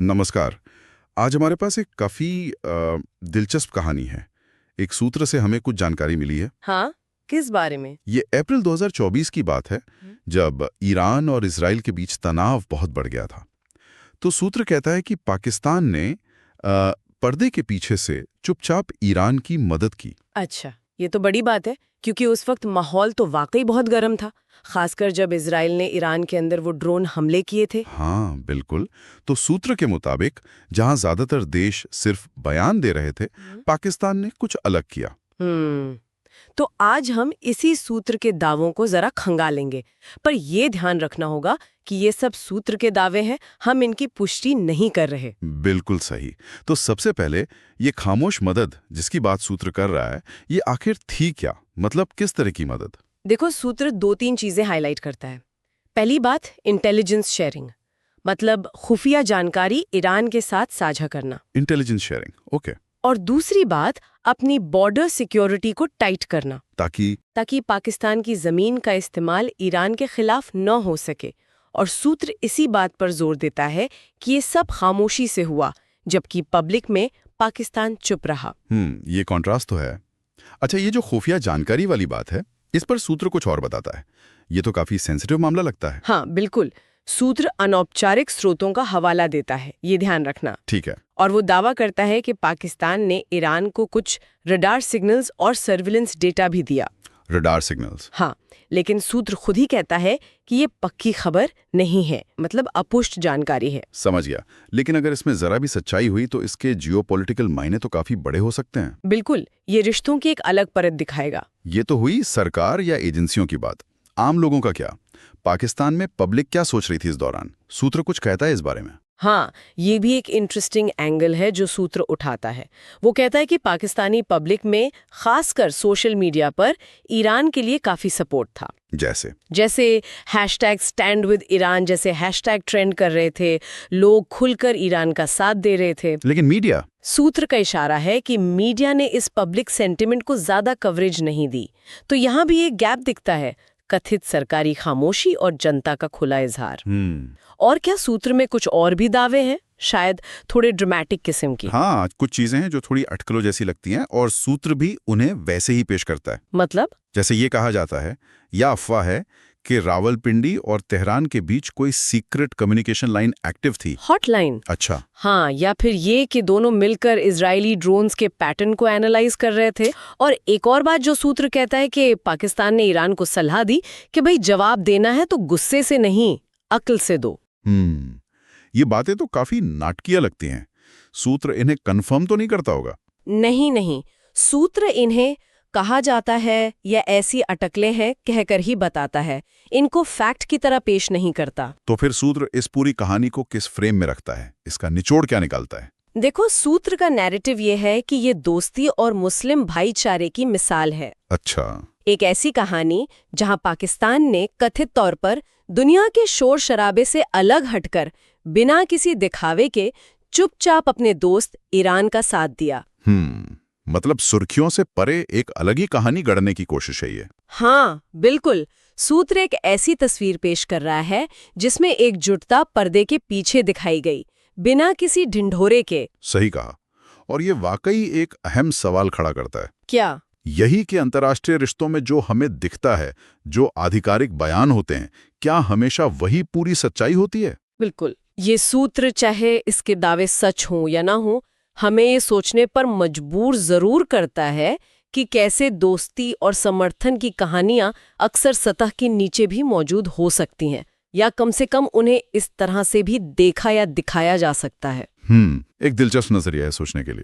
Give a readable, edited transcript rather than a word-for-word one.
नमस्कार। आज हमारे पास एक काफी दिलचस्प कहानी है। एक सूत्र से हमें कुछ जानकारी मिली है। हाँ, किस बारे में? ये अप्रैल 2024 की बात है, जब ईरान और इजराइल के बीच तनाव बहुत बढ़ गया था। तो सूत्र कहता है कि पाकिस्तान ने पर्दे के पीछे से चुपचाप ईरान की मदद की। अच्छा, ये तो बड़ी बात है, क्योंकि उस वक्त माहौल तो वाकई बहुत गर्म था, खासकर जब इजराइल ने ईरान के अंदर वो ड्रोन हमले किए थे। हाँ, बिल्कुल। तो सूत्र के मुताबिक जहां ज्यादातर देश सिर्फ बयान दे रहे थे, पाकिस्तान ने कुछ अलग किया। तो आज हम इसी सूत्र के दावों को जरा खंगालेंगे, पर ये ध्यान रखना होगा कि ये सब सूत्र के दावे हैं, हम इनकी पुष्टि नहीं कर रहे। बिल्कुल सही। तो सबसे पहले ये खामोश मदद जिसकी बात सूत्र कर रहा है, ये आखिर थी क्या? मतलब किस तरह की मदद? देखो, सूत्र 2-3 चीजें हाईलाइट करता है। पहली बात, इंटेलिजेंस शेयरिंग, मतलब खुफिया जानकारी ईरान के साथ साझा करना। Intelligence sharing, okay. और दूसरी बात, अपनी बॉर्डर सिक्योरिटी को टाइट करना, ताकि पाकिस्तान की जमीन का इस्तेमाल ईरान के खिलाफ न हो सके। और सूत्र इसी बात पर जोर देता है कि ये सब खामोशी से हुआ, जबकि पब्लिक में पाकिस्तान चुप रहा। ये कॉन्ट्रास्ट तो है। अच्छा, ये जो खुफिया जानकारी वाली बात है, इस पर सूत्र कुछ और बताता है। ये तो काफी सेंसिटिव मामला लगता है। हाँ, बिल्कुल। सूत्र अनौपचारिक स्रोतों का हवाला देता है, ये ध्यान रखना। ठीक है। और वो दावा करता है कि पाकिस्तान ने ईरान को कुछ रडार सिग्नल्स और सर्विलेंस डेटा भी दिया। Radar signals? हाँ, लेकिन सूत्र खुद ही कहता है कि ये पक्की खबर नहीं है, मतलब अपुष्ट जानकारी है। समझ गया। लेकिन अगर इसमें जरा भी सच्चाई हुई तो इसके जियोपॉलिटिकल मायने तो काफी बड़े हो सकते हैं। बिल्कुल, ये रिश्तों की एक अलग परत दिखाएगा। ये तो हुई सरकार या एजेंसियों की बात। आम लोगों का क्या? पाकिस्तान में पब्लिक क्या सोच रही थी इस दौरान? सूत्र कुछ कहता है इस बारे में? हाँ, ये भी एक इंटरेस्टिंग एंगल है जो सूत्र उठाता है। वो कहता है कि पाकिस्तानी पब्लिक में, खासकर सोशल मीडिया पर, ईरान के लिए काफी सपोर्ट था। जैसे #StandWithIran जैसे हैशटैग ट्रेंड कर रहे थे, लोग खुलकर ईरान का साथ दे रहे थे। लेकिन मीडिया? सूत्र का इशारा है कि मीडिया ने इस पब्लिक सेंटिमेंट को ज्यादा कवरेज नहीं दी। तो यहाँ भी एक गैप दिखता है, कथित सरकारी खामोशी और जनता का खुला इजहार। और क्या सूत्र में कुछ और भी दावे हैं, शायद थोड़े ड्रामेटिक किस्म की? हाँ, कुछ चीजें हैं जो थोड़ी अटकलों जैसी लगती हैं, और सूत्र भी उन्हें वैसे ही पेश करता है। मतलब? जैसे ये कहा जाता है, या अफवाह है कि रावलपिंडी और तेहरान के बीच कोई सीक्रेट कम्युनिकेशन लाइन एक्टिव थी। हॉटलाइन? अच्छा। हाँ, या फिर ये कि दोनों मिलकर इजरायली ड्रोन्स के पैटर्न को एनालाइज कर रहे थे। और एक और बात जो सूत्र कहता है कि पाकिस्तान ने ईरान को सलाह दी कि भाई, जवाब देना है तो गुस्से से नहीं, अक्ल से दो। ये बातें तो काफी नाटकीय लगती हैं। सूत्र इन्हें कंफर्म तो नहीं करता होगा? नहीं, सूत्र इन्हें कहा जाता है या ऐसी अटकलें हैं कहकर ही बताता है, इनको फैक्ट की तरह पेश नहीं करता। तो फिर सूत्र इस पूरी कहानी को किस फ्रेम में रखता है? इसका निचोड़ क्या निकालता है? देखो, सूत्र का नैरेटिव ये है कि ये दोस्ती और मुस्लिम भाईचारे की मिसाल है। अच्छा। एक ऐसी कहानी जहां पाकिस्तान ने कथित तौर पर दुनिया के शोर शराबे से अलग हटकर, बिना किसी दिखावे के, चुपचाप अपने दोस्त ईरान का साथ दिया। मतलब सुर्खियों से परे एक अलग ही कहानी गढ़ने की कोशिश है ये। हाँ, बिल्कुल। सूत्र एक ऐसी तस्वीर पेश कर रहा है जिसमें एकजुटता पर्दे के पीछे दिखाई गई, बिना किसी ढिंढोरे के। सही कहा। और ये वाकई एक अहम सवाल खड़ा करता है। क्या? यही कि अंतर्राष्ट्रीय रिश्तों में जो हमें दिखता है, जो आधिकारिक बयान होते हैं, क्या हमेशा वही पूरी सच्चाई होती है? बिल्कुल। ये सूत्र, चाहे इसके दावे सच हों या ना हों, हमें ये सोचने पर मजबूर जरूर करता है कि कैसे दोस्ती और समर्थन की कहानियां अक्सर सतह के नीचे भी मौजूद हो सकती हैं, या कम से कम उन्हें इस तरह से भी देखा या दिखाया जा सकता है। एक दिलचस्प नजरिया है सोचने के लिए।